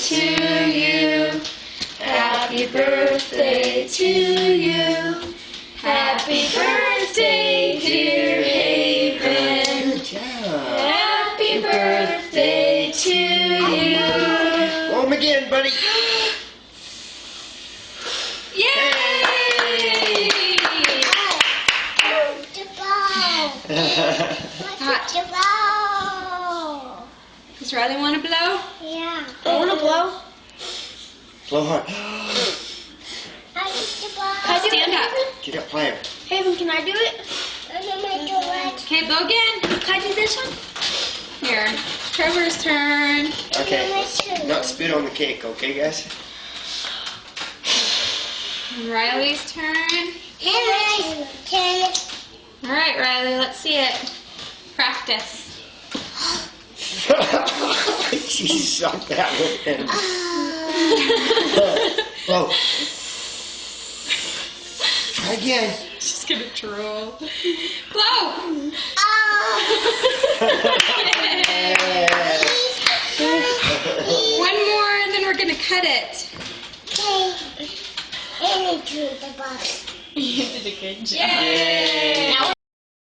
to you. Happy birthday to you. Happy birthday, dear Haven. Good job. Happy birthday to you. Blow 'em again, buddy. Yay! Does Riley want to blow? Yeah. I want to blow. Blow hard. Stand up. Get up higher. Haven, can I do it? Okay, blow again. Can I do this one? Here. Trevor's turn. Okay. Not spit on the cake, okay, guys? Riley's turn. All right, Riley, let's see it. Practice. She sucked that one in. Blow. Try again. She's gonna troll. Blow! One more, and then we're gonna cut it. Okay. And into the box. You did a good job. Yay. Now